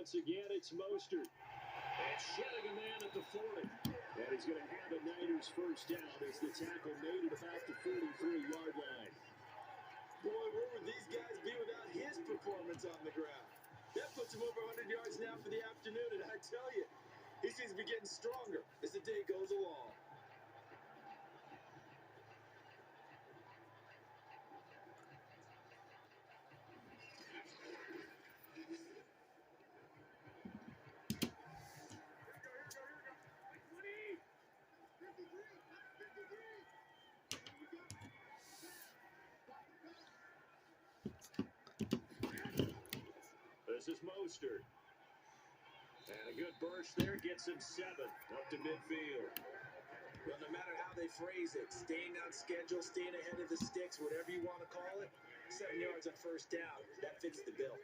once again, it's Mostert. And shedding a man at the 40. And he's going to have a Niners first down as the tackle made it about the 43-yard line. Boy, where would these guys be without his performance on the ground? That puts him over 100 yards now for the afternoon, and I tell you, he seems to be getting stronger as the day goes along. This is Mostert. And a good burst there gets him 7 up to midfield. Well, no matter how they phrase it, staying on schedule, staying ahead of the sticks, whatever you want to call it, 7 yards on first down, that fits the bill.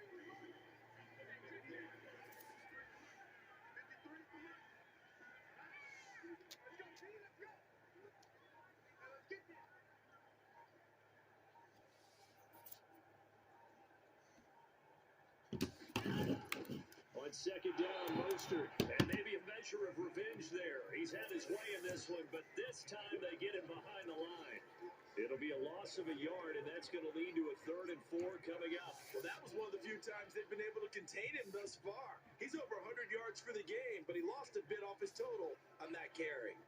On second down, Mostert. And maybe a measure of revenge there. He's had his way in this one, but this time they get him behind the line. It'll be a loss of a yard, and that's going to lead to a 3rd and 4 coming up. Well, that was one of the few times they've been able to contain him thus far. He's over 100 yards for the game, but he lost a bit off his total on that carry.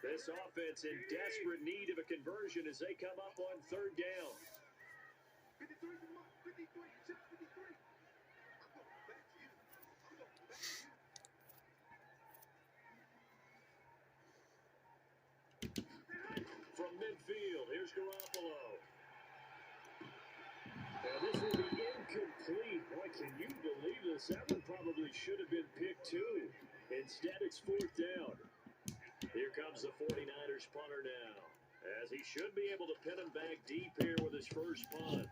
This offense in desperate need of a conversion as they come up on 3rd down. From midfield, here's Garoppolo. Now this will be incomplete. Boy, can you believe this? That one probably should have been picked too. Instead, it's 4th down. Here comes the 49ers punter now, as he should be able to pin him back deep here with his first punt.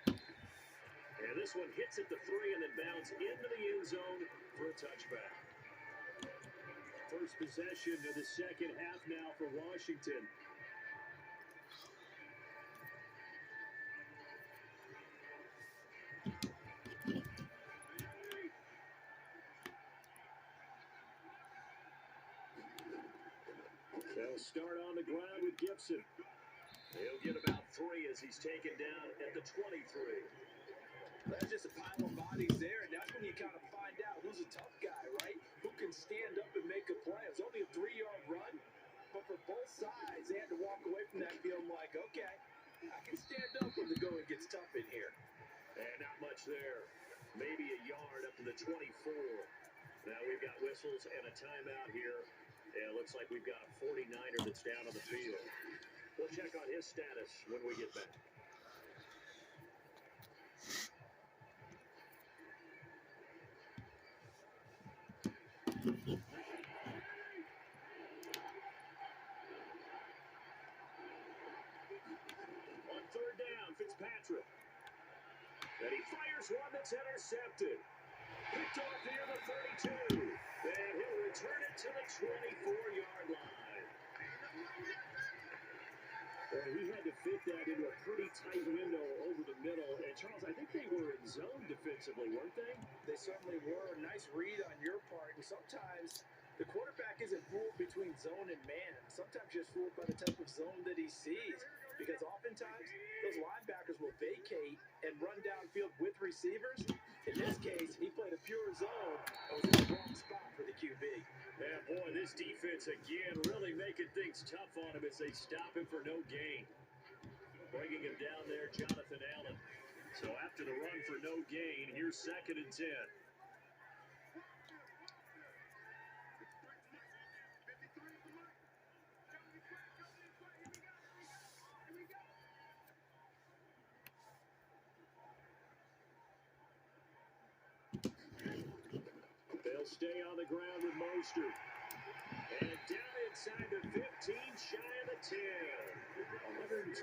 And this one hits at the 3 and then bounds into the end zone for a touchback. First possession of the second half now for Washington. They'll start on the ground with Gibson. He'll get about 3 as he's taken down at the 23. That's just a pile of bodies there, and that's when you kind of find out who's a tough guy, right? Who can stand up and make a play. It was only a 3-yard run, but for both sides, they had to walk away from that feeling like, okay, I can stand up when the going gets tough in here. And not much there. Maybe a yard up to the 24. Now we've got whistles and a timeout here. And it looks like we've got a 49er that's down on the field. We'll check on his status when we get back. On 3rd down, Fitzpatrick. And he fires one that's intercepted. Picked off near the 32. And he'll return it to the 24-yard line. Well, he had to fit that into a pretty tight window over the middle. And, Charles, I think they were in zone defensively, weren't they? They certainly were. Nice read on your part. And sometimes the quarterback isn't fooled between zone and man. Sometimes just fooled by the type of zone that he sees. Because oftentimes, those linebackers will vacate and run downfield with receivers. In this case, he played a pure zone and was in the wrong spot for the QB. Yeah, boy, this defense again really making things tough on him as they stop him for no gain. Bringing him down there, Jonathan Allen. So after the run for no gain, here's 2nd and 10. They'll stay on the ground with Mostert. And down inside the 15, shy of the 10. 121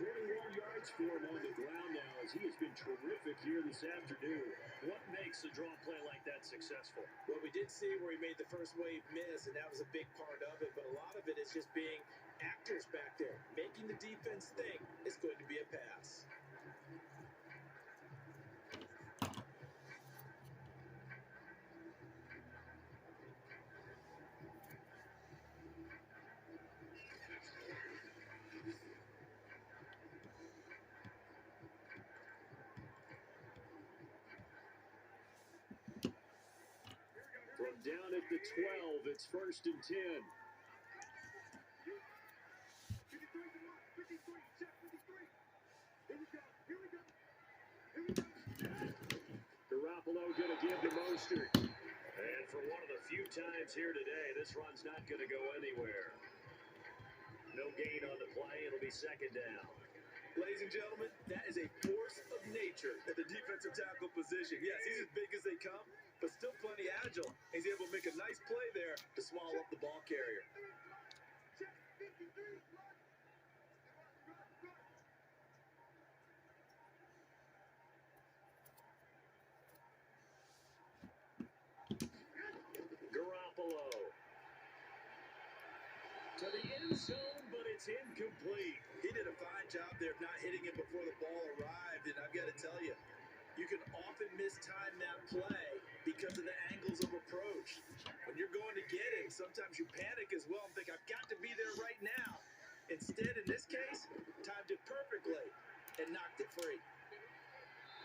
yards for him on the ground now as he has been terrific here this afternoon. What makes a draw play like that successful? Well, we did see where he made the first wave miss, and that was a big part of it. But a lot of it is just being actors back there, making the defense think it's going to be a pass. From down at the 12, it's 1st and 10. Garoppolo going to give to Mostert. And for one of the few times here today, this run's not going to go anywhere. No gain on the play. It'll be 2nd down. Ladies and gentlemen, that is a force of nature at the defensive tackle position. Yes, he's as big as they come, but still plenty agile. He's able to make a nice play there to swallow up the ball carrier. Garoppolo to the end zone, but it's incomplete. He did a fine job there of not hitting it before the ball arrived, and I've got to tell you, you can often mistime that play because of the angles of approach. When you're going to get it, sometimes you panic as well and think, I've got to be there right now. Instead, in this case, timed it perfectly and knocked it free.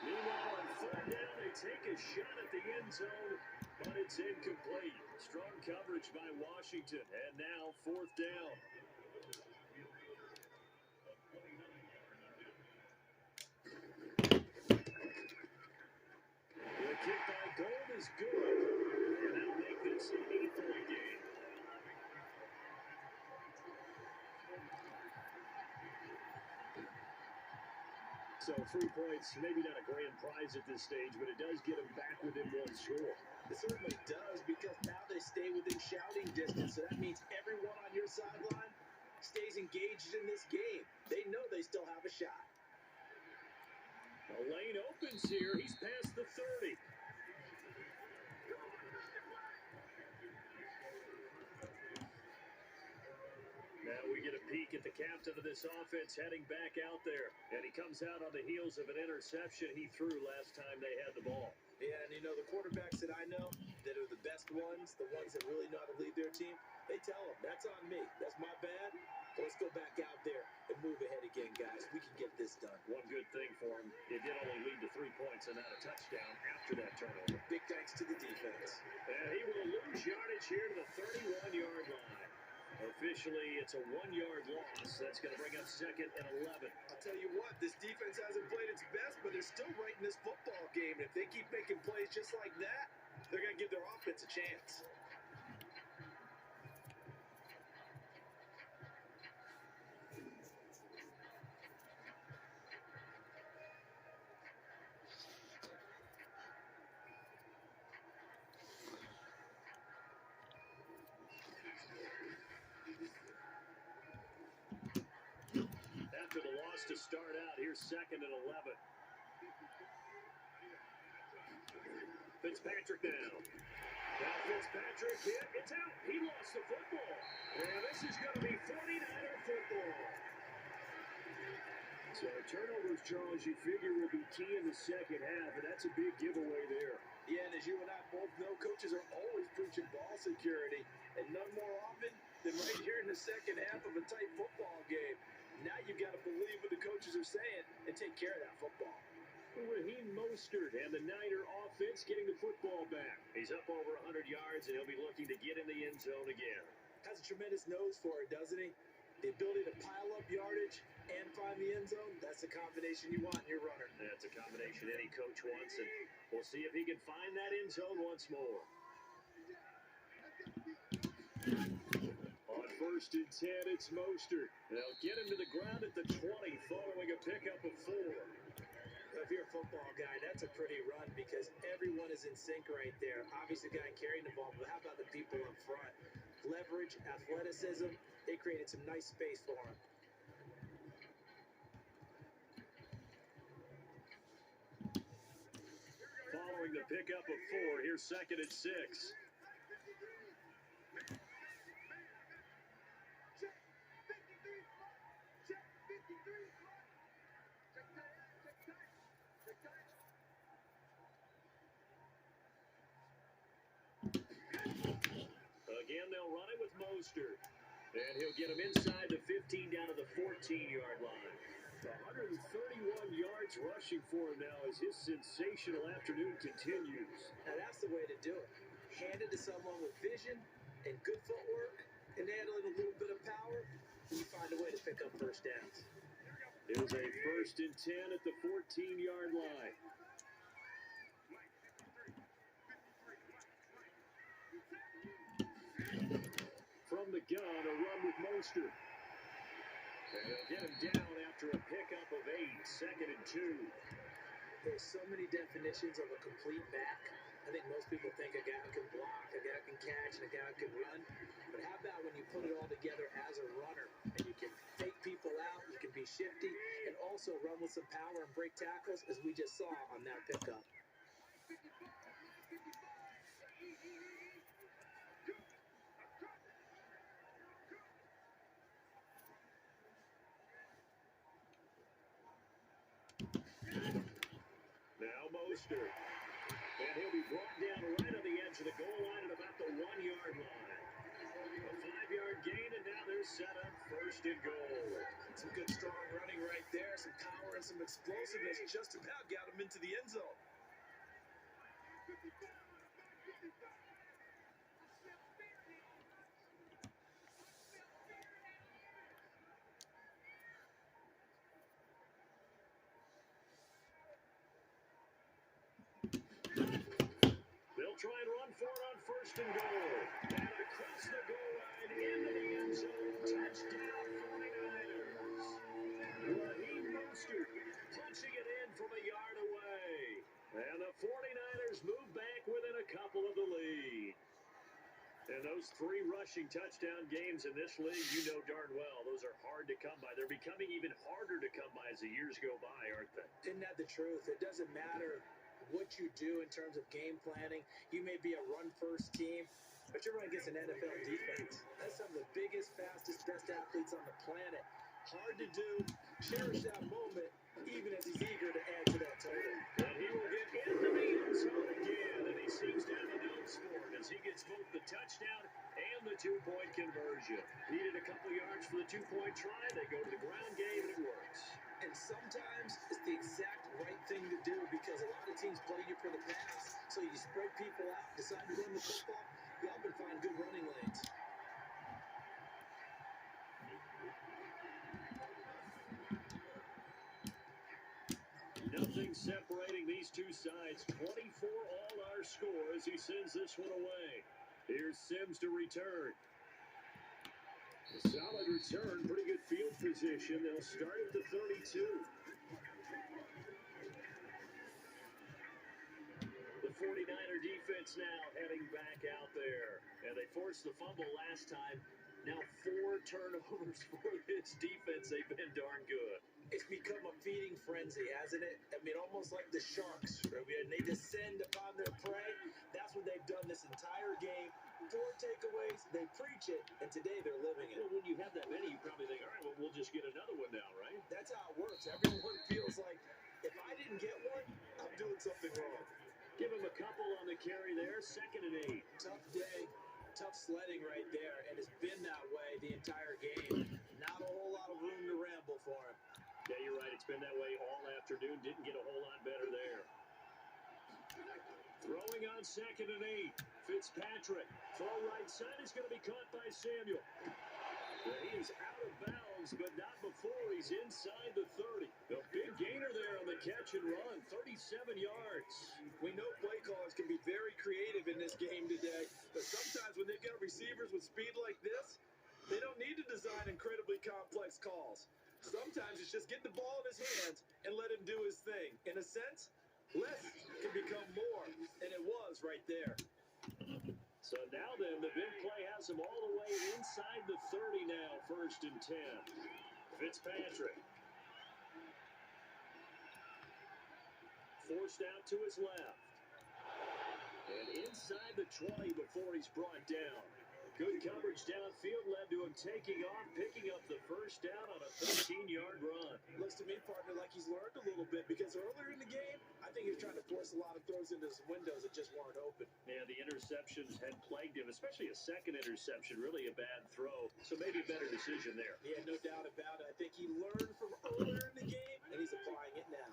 Meanwhile, on 3rd down, they take a shot at the end zone, but it's incomplete. Strong coverage by Washington, and now 4th down. The kick by Gold is good, and that'll make this an 8-point game. So 3 points, maybe not a grand prize at this stage, but it does get them back within one score. It certainly does, because now they stay within shouting distance, so that means everyone on your sideline stays engaged in this game. They know they still have a shot. The lane opens here. He's past the 30. Now we get a peek at the captain of this offense heading back out there. And he comes out on the heels of an interception he threw last time they had the ball. Yeah, and you know, the quarterbacks that I know that are the best ones, the ones that really know how to lead their team, they tell them, that's on me. That's my bad. Let's go back out there and move ahead again, guys. We can get this done. One good thing for him, it did only lead to 3 points and not a touchdown after that turnover. Big thanks to the defense. And he will lose yardage here to the 31-yard line. Officially, it's a 1-yard loss. That's going to bring up 2nd and 11. I'll tell you what, this defense hasn't played its best, but they're still right in this football game. If they keep making plays just like that, they're going to give their offense a chance. After the loss to start out, here's 2nd and 11. Fitzpatrick now. Now Fitzpatrick hit. It's out. He lost the football. And this is going to be 49er football. So turnovers, Charles, you figure will be key in the second half, and that's a big giveaway there. Yeah, and as you and I both know, coaches are always preaching ball security, and none more often than right here in the second half of a tight football game. Now you've got to believe what the coaches are saying and take care of that football. Raheem Mostert and the Niner offense getting the football back. He's up over 100 yards, and he'll be looking to get in the end zone again. Has a tremendous nose for it, doesn't he? The ability to pile up yardage and find the end zone, that's the combination you want in your runner. That's a combination any coach wants, and we'll see if he can find that end zone once more. On 1st and 10, it's Mostert. They'll get him to the ground at the 20 following a pickup of 4. If you're a football guy, that's a pretty run because everyone is in sync right there. Obviously, the guy carrying the ball, but how about the people up front? Leverage, athleticism, they created some nice space for him. Following the pickup of 4, here's 2nd and 6. Again, they'll run it with Mostert. And he'll get him inside the 15 down to the 14-yard line. 131 yards rushing for him now as his sensational afternoon continues. Now that's the way to do it. Hand it to someone with vision and good footwork and add a little bit of power, and you find a way to pick up first downs. Here's a 1st and 10 at the 14-yard line. From the gun, a run with Mostert. And they'll get him down after a pickup of 8, 2nd and 2. There's so many definitions of a complete back. I think most people think a guy who can block, a guy who can catch, and a guy who can run. But how about when you put it all together as a runner? And you can fake people out, you can be shifty, and also run with some power and break tackles, as we just saw on that pickup. Now Mostert. And he'll be brought down right on the edge of the goal line at about the 1-yard line. A 5-yard gain, and now they're set up 1st and goal. Some good strong running right there, some power and some explosiveness. Just about got him into the end zone. They'll try and run for it on 1st and goal. And across the goal line into the end zone. Touchdown, 49ers. Raheem Mostert punching it in from a yard away. And the 49ers move back within a couple of the lead. And those 3 rushing touchdown games in this league, you know darn well, those are hard to come by. They're becoming even harder to come by as the years go by, aren't they? Isn't that the truth? It doesn't matter what you do in terms of game planning. You may be a run-first team, but you're running against an NFL defense. That's some of the biggest, fastest, best athletes on the planet. Hard to do. Cherish that moment, even as he's eager to add to that total. And he will get into the end zone again, and he seems to have a nose for it as he gets both the touchdown and the 2-point conversion. Needed a couple yards for the 2-point try. They go to the ground game, and it works. And sometimes it's the exact right thing to do because a lot of teams play you for the pass. So you spread people out, decide to run the football, you often find good running lanes. Nothing separating these two sides. 24 all our score as he sends this one away. Here's Sims to return. Solid return, pretty good field position. They'll start at the 32. The 49er defense now heading back out there. And they forced the fumble last time. Now 4 turnovers for this defense. They've been darn good. It's become a feeding frenzy, hasn't it? I mean, almost like the Sharks. They descend upon their prey. That's what they've done this entire game. 4 takeaways, they preach it, and today they're living it. Well, when you have that many, you probably think, all right, well, we'll just get another one now, right? That's how it works. Everyone feels like, if I didn't get one, I'm doing something wrong. Give him a couple on the carry there, 2nd and 8. Tough day, tough sledding right there, and it's been that way the entire game. Not a whole lot of room to ramble for him. Yeah, you're right. It's been that way all afternoon. Didn't get a whole lot better there. Throwing on 2nd and 8. Fitzpatrick. Throw right side is going to be caught by Samuel. He is out of bounds, but not before he's inside the 30. A big gainer there on the catch and run. 37 yards. We know play callers can be very creative in this game today, but sometimes when they've got receivers with speed like this, they don't need to design incredibly complex calls. Sometimes it's just get the ball in his hands and let him do his thing. In a sense, less can become more, and it was right there. So now then, the big play has him all the way inside the 30 now, 1st and 10. Fitzpatrick. Forced out to his left. And inside the 20 before he's brought down. Good coverage downfield led to him taking off, picking up the first down on a 13-yard run. Looks to me, partner, like he's learned a little bit because earlier in the game, I think he was trying to force a lot of throws into some windows that just weren't open. Yeah, the interceptions had plagued him, especially a second interception, really a bad throw. So maybe a better decision there. Yeah, no doubt about it. I think he learned from earlier in the game, and he's applying it now.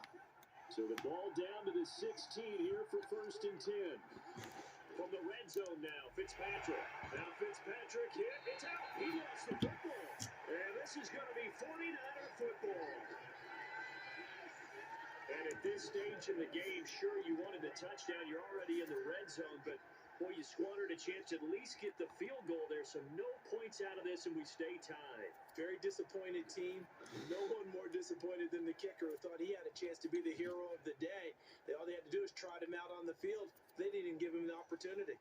So the ball down to the 16 here for 1st and 10. From the red zone now, Fitzpatrick. Now Fitzpatrick hit. It's out. He lost the football. And this is going to be 49er football. And at this stage in the game, sure, you wanted the touchdown. You're already in the red zone, but boy, you squandered a chance to at least get the field goal there. So no points out of this, and we stay tied. Very disappointed team. No one more disappointed than the kicker who thought he had a chance to be the hero of the day. All they had to do is trot him out on the field. They didn't even give him the opportunity.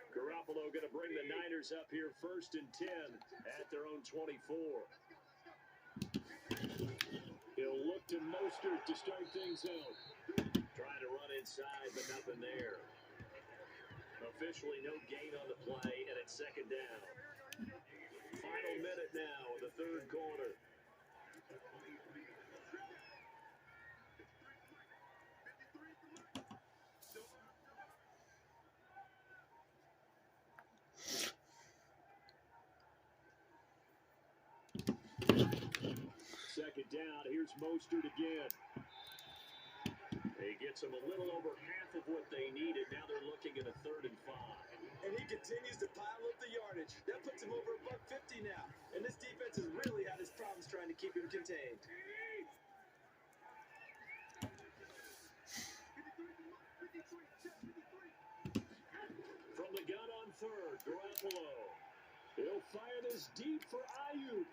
Garoppolo going to bring the Niners up here 1st and 10 at their own 24. He'll look to Mostert to start things out. Trying to run inside, but nothing there. Officially no gain on the play, and it's 2nd down. Final minute now of the 3rd quarter. Second down, here's Mostert again. He gets them a little over half of what they needed. Now they're looking at a 3rd and 5. And he continues to pile up the yardage. That puts him over $150 now. And this defense has really had his problems trying to keep him contained. From the gun on 3rd, Garoppolo. He'll fire this deep for Ayuk.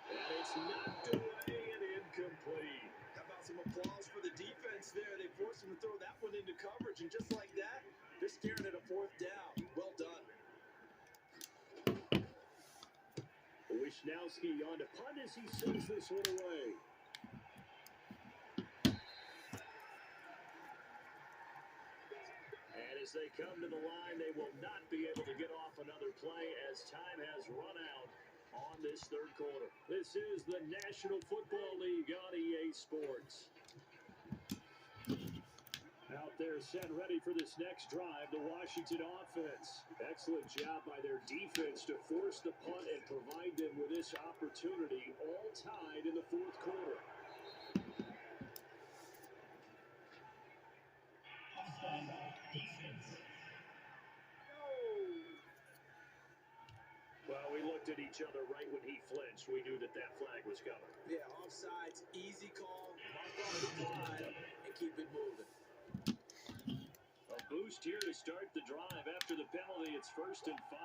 And it's knocked away and incomplete. How about some applause for the defense there? They forced him to throw that one into coverage, and just like that, they're staring at a 4th down. Well done. Wishnowski on to punt as he sends this one away. And as they come to the line, they will not be able to get off another play as time has run out on this 3rd quarter. This is the National Football League on EA Sports. Out there set ready for this next drive, the Washington offense. Excellent job by their defense to force the punt and provide them with this opportunity, all tied in the 4th quarter. Well, we looked at each other right when he flinched. We knew that that flag was coming. Yeah, offsides, easy call, mark on the drive, and keep it moving. A boost here to start the drive. After the penalty, it's 1st and 5.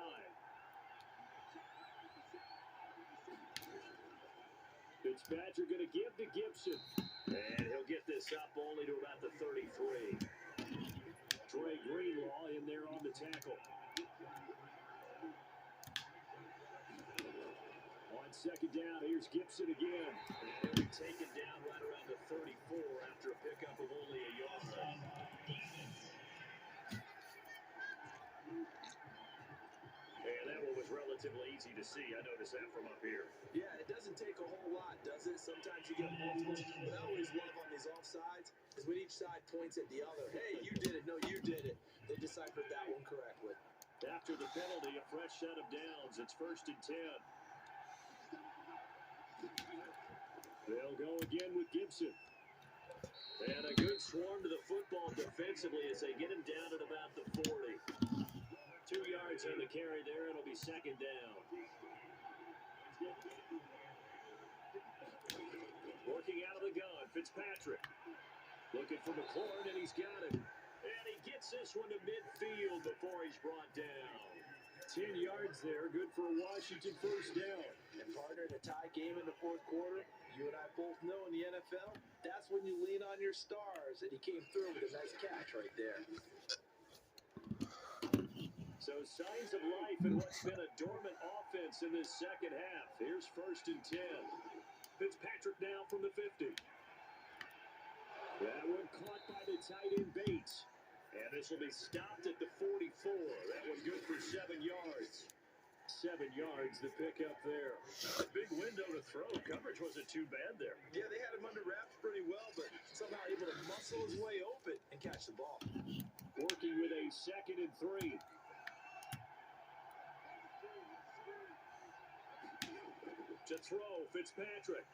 Fitzpatrick going to give to Gibson. And he'll get this up only to about the 33. Trey Greenlaw in there on the tackle. On 2nd down, here's Gibson again. And he'll be taken down right around the 34 after a pickup of only a yard. And that one was relatively easy to see. I noticed that from up here. Yeah, it doesn't take a whole lot, does it? Sometimes you get multiple. What I always love on these offsides is when each side points at the other. Hey, you did it. No, you did it. They deciphered that one correctly. After the penalty, a fresh set of downs. It's 1st and 10. They'll go again with Gibson. And a good swarm to the football defensively as they get him down at about the 40. 2 yards on the carry there. It'll be 2nd down. Working out of the gun, Fitzpatrick. Looking for McLaurin, and he's got him. And he gets this one to midfield before he's brought down. 10 yards there, good for a Washington first down. And partner, in a tie game in the fourth quarter, you and I both know in the NFL, that's when you lean on your stars, and he came through with a nice catch right there. So signs of life in what's been a dormant offense in this second half. Here's 1st and 10. Fitzpatrick now from the 50. That one caught by the tight end Bates. And this will be stopped at the 44. That one good for 7 yards. 7 yards the pickup there. A big window to throw. Coverage wasn't too bad there. Yeah, they had him under wraps pretty well, but somehow able to muscle his way open and catch the ball. Working with a 2nd and 3. To throw, Fitzpatrick.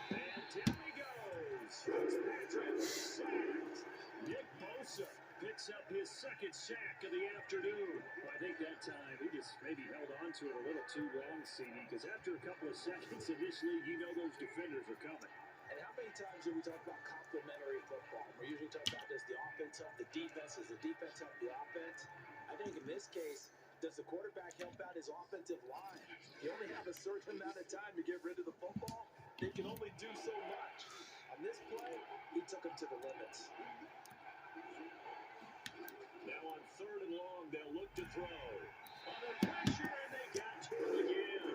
And down he goes. Fitzpatrick sacked. Nick Bosa picks up his 2nd sack of the afternoon. Well, I think that time he just maybe held on to it a little too long, CD, because after a couple of seconds in this league, you know those defenders are coming. And how many times do we talk about complementary football? We usually talk about does the offense help the defense, does the defense help the offense? I think in this case, does the quarterback help out his offensive line? You only have a certain amount of time to get rid of the football. They can only do so much. On this play, he took him to the limits. Now on 3rd and long, they'll look to throw. Under pressure, and they got to him again.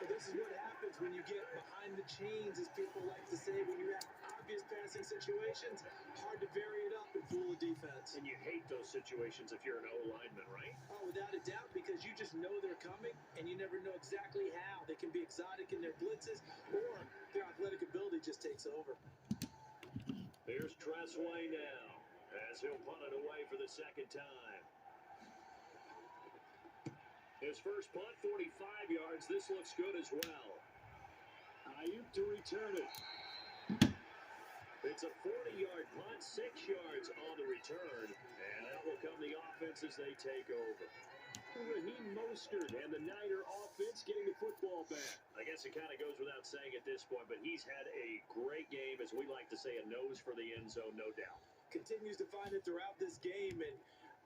But this is what happens when you get behind the chains, as people like to say, when you have obvious passing situations, hard to vary it up and fool a defense. And you hate those situations if you're an O-lineman, right? Oh, without a doubt, because you just know they're coming, and you never know exactly how. They can be exotic in their blitzes, or their athletic ability just takes over. Here's Tressway now, as he'll punt it away for the 2nd time. His first punt, 45 yards. This looks good as well. Ayuk to return it. It's a 40-yard punt, 6 yards on the return. And out will come the offense as they take over. Raheem Mostert and the Niner offense getting the football back. I guess it kind of goes without saying at this point, but he's had a great game, as we like to say, a nose for the end zone, no doubt. Continues to find it throughout this game, and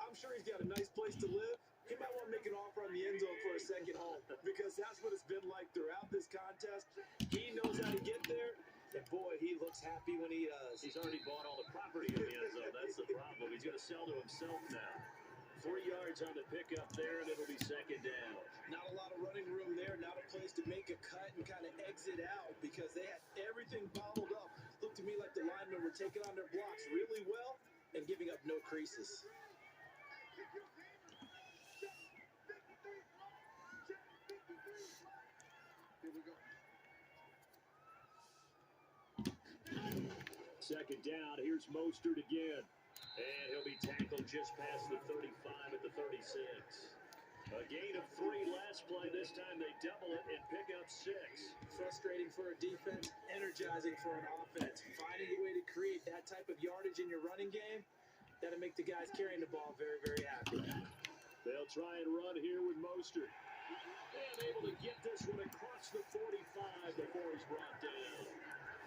I'm sure he's got a nice place to live. He might want to make an offer on the end zone for a second home, because that's what it's been like throughout this contest. He knows how to get there, and boy, he looks happy when he does. He's already bought all the property in the end zone. That's the problem. He's going to sell to himself now. 3 yards on the pickup there, and it'll be 2nd down. Not a lot of running room there, not a place to make a cut and kind of exit out, because they had everything bottled up. Looked to me like the linemen were taking on their blocks really well and giving up no creases. Here we go. 2nd down. Here's Mostert again. And he'll be tackled just past the 35 at the 36. A gain of 3 last play. This time they double it and pick up 6. Frustrating for a defense, energizing for an offense. Finding a way to create that type of yardage in your running game, that'll make the guys carrying the ball very, very happy. They'll try and run here with Mostert. And able to get this one across the 45 before he's brought down.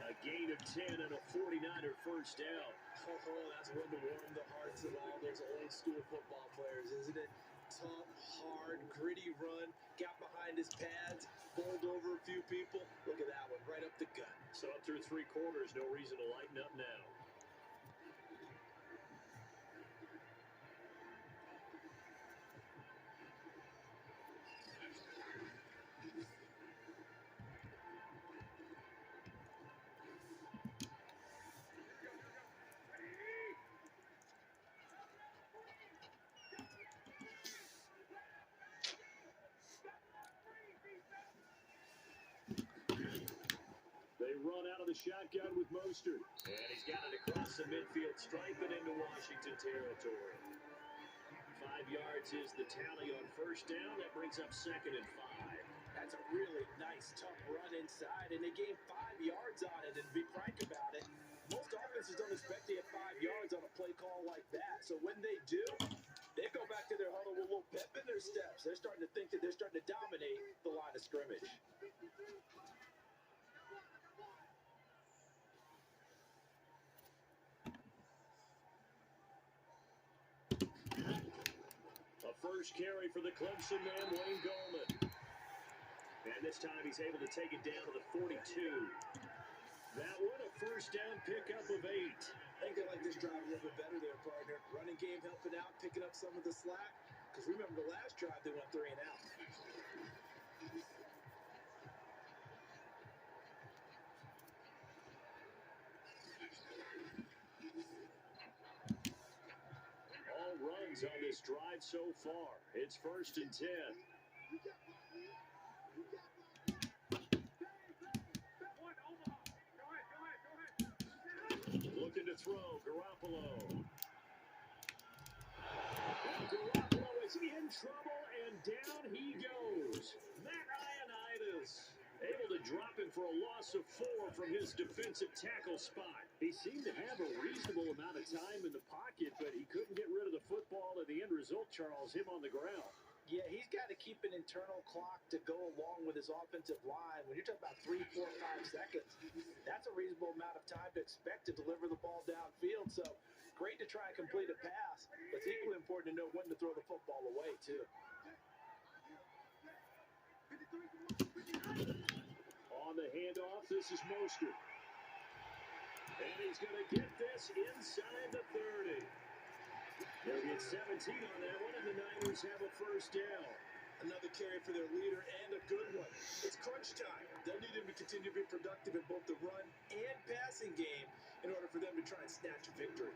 A gain of 10 and a 49er first down. Oh, that's one to warm the hearts of all those old school football players, isn't it? Tough, hard, gritty run, got behind his pads, bowled over a few people. Look at that one, right up the gut. So up through 3 quarters, no reason to lighten up now. Run out of the shotgun with Mostert. And he's got it across the midfield stripe and into Washington territory. 5 yards is the tally on first down. That brings up 2nd and 5. That's a really nice, tough run inside, and they gained 5 yards on it. And to be frank about it, most offenses don't expect to get 5 yards on a play call like that. So when they do, they go back to their huddle with a little pep in their steps. They're starting to think that they're starting to dominate the line of scrimmage. first carry for the Clemson man, Wayne Gallman. And this time he's able to take it down to the 42. That one, a first down pickup of 8. I think they like this drive a little bit better there, partner. Running game helping out, picking up some of the slack. Because remember the last drive, they went 3 and out. All runs on this drive so far. It's 1st and 10. Looking to throw, Garoppolo. And Garoppolo is in trouble, and down he goes. Matt Ioannidis able to drop him for a loss of 4 from his defensive tackle spot. He seemed to have a reasonable amount of time in the pocket, but he couldn't get rid of the football, and the end result, Charles, him on the ground. Yeah, he's got to keep an internal clock to go along with his offensive line. When you're talking about 3, 4, 5 seconds, that's a reasonable amount of time to expect to deliver the ball downfield. So great to try and complete a pass, but it's equally important to know when to throw the football away, too. On the handoff, this is Mostert. And he's going to get this inside the 30. They'll get 17 on that one, and the Niners have a first down. Another carry for their leader, and a good one. It's crunch time. They'll need him to continue to be productive in both the run and passing game in order for them to try and snatch a victory.